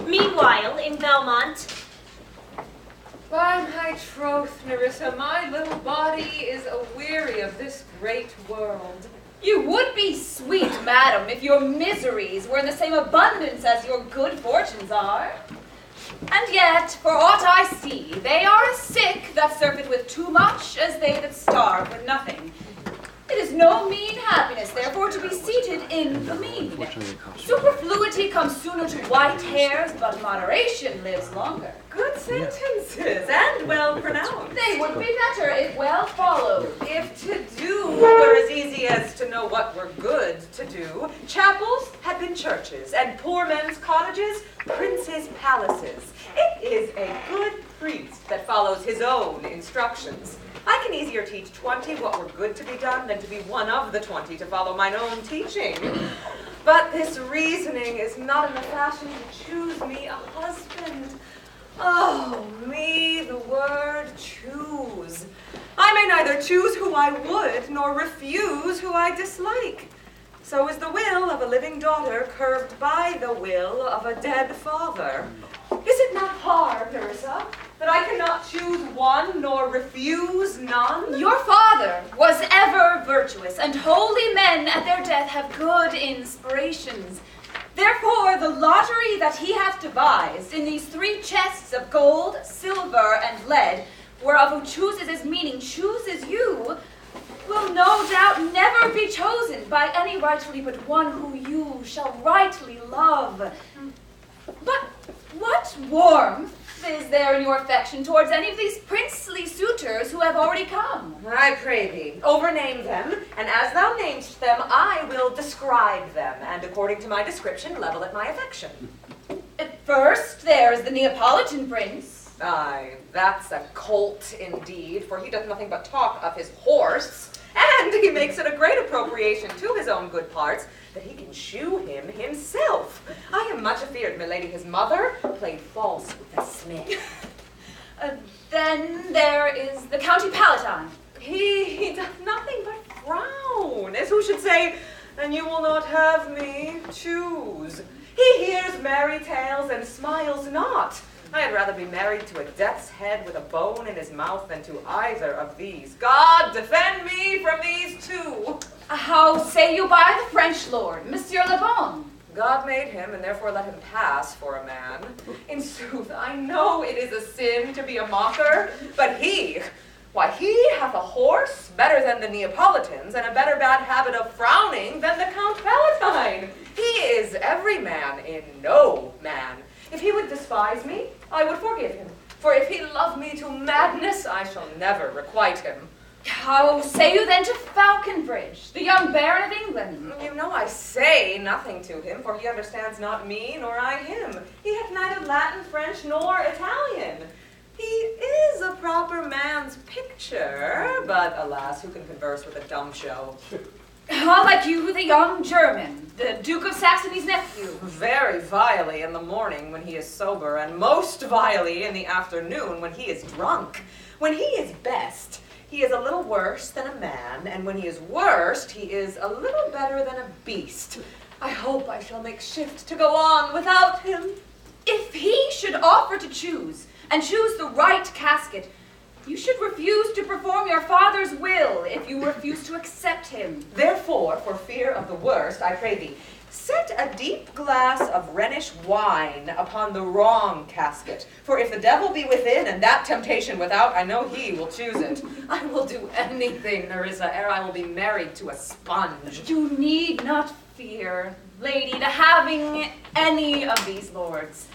Meanwhile, in Belmont... By my troth, Nerissa, my little body is aweary of this great world. You would be sweet, madam, if your miseries were in the same abundance as your good fortunes are. And yet, for aught I see, they are as sick that surfeit with too much as they that starve with nothing. It is no mean happiness, therefore, to be seated in the mean. Superfluity comes sooner to white hairs, but moderation lives longer. Good sentences, and well pronounced. They would be better if well followed. If to do were as easy as to know what were good to do, chapels had been churches, and poor men's cottages, princes' palaces. It is a good priest that follows his own instructions. I can easier teach 20 what were good to be done than to be one of the 20 to follow mine own teaching. But this reasoning is not in the fashion to choose me a husband. Oh, me, the word choose. I may neither choose who I would, nor refuse who I dislike. So is the will of a living daughter curbed by the will of a dead father. Is it not hard, Nerissa, that I cannot choose one nor refuse none? Your father was ever virtuous, and holy men at their death have good inspirations. Therefore, the lottery that he hath devised in these 3 chests of gold, silver, and lead, whereof who chooses his meaning chooses you, will no doubt never be chosen by any rightly but one who you shall rightly love. But what warmth is there in your affection towards any of these princely suitors who have already come? I pray thee, overname them, and as thou namest them, I will describe them, and according to my description, level at my affection. At first, there is the Neapolitan prince. Aye, that's a colt indeed, for he doth nothing but talk of his horse, and he makes it a great appropriation to his own good parts, that he can shoe him himself. I am much afeard, my lady, his mother played false with the smith. Then there is the County Palatine. He doth nothing but frown, as who should say, and you will not have me choose. He hears merry tales and smiles not. I had rather be married to a death's head with a bone in his mouth than to either of these. God defend me from these 2. How say you by the French lord, Monsieur Le Bon? God made him, and therefore let him pass for a man. In sooth, I know it is a sin to be a mocker, but he hath a horse better than the Neapolitans, and a better bad habit of frowning than the Count Palatine. He is every man in no man. If he would despise me, I would forgive him. For if he love me to madness, I shall never requite him. How say you then to Falconbridge, the young Baron of England? You know I say nothing to him, for he understands not me, nor I him. He hath neither Latin, French, nor Italian. He is a proper man's picture, but alas, who can converse with a dumb show? How like you, the young German, the Duke of Saxony's nephew? Very vilely in the morning when he is sober, and most vilely in the afternoon when he is drunk. When he is best, he is a little worse than a man, and when he is worst, he is a little better than a beast. I hope I shall make shift to go on without him. If he should offer to choose, and choose the right casket, you should refuse to perform your father's will if you refuse to accept him. Therefore, for fear of the worst, I pray thee, set a deep glass of Rhenish wine upon the wrong casket. For if the devil be within and that temptation without, I know he will choose it. I will do anything, Nerissa, ere I will be married to a sponge. You need not fear, lady, the having any of these lords.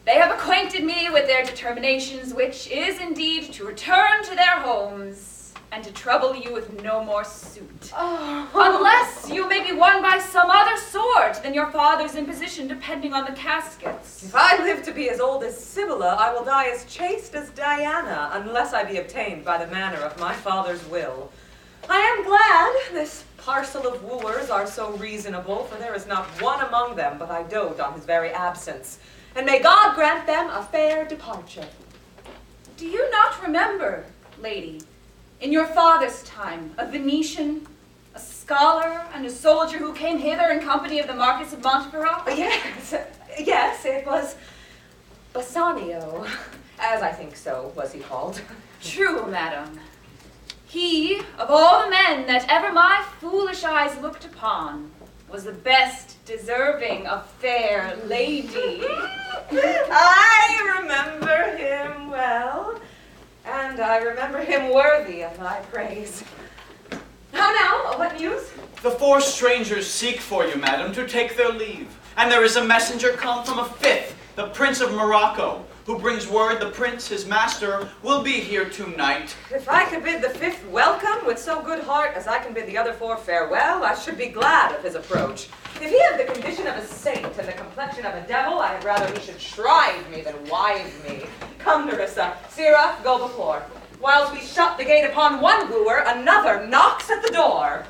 They have acquainted me with their determinations, which is indeed to return to their homes and to trouble you with no more suit. Oh. Unless you may be won by some other sort than your father's imposition, depending on the caskets. If I live to be as old as Sibylla, I will die as chaste as Diana, unless I be obtained by the manner of my father's will. I am glad this parcel of wooers are so reasonable, for there is not one among them but I dote on his very absence. And may God grant them a fair departure. Do you not remember, lady, in your father's time, a Venetian, a scholar and a soldier who came hither in company of the Marquis of Montferrat? Yes, it was Bassanio, as I think so was he called. True, madam. He, of all the men that ever my foolish eyes looked upon, was the best deserving of fair lady. I remember him well, and I remember him worthy of my praise. How now? What news? The 4 strangers seek for you, madam, to take their leave. And there is a messenger come from a 5th, the Prince of Morocco, who brings word the prince, his master, will be here tonight. If I could bid the 5th welcome with so good heart as I can bid the other 4 farewell, I should be glad of his approach. If he have the condition of a saint and the complexion of a devil, I had rather he should shrive me than wive me. Come, Nerissa, Sirrah, go before. Whilst we shut the gate upon one wooer, another knocks at the door.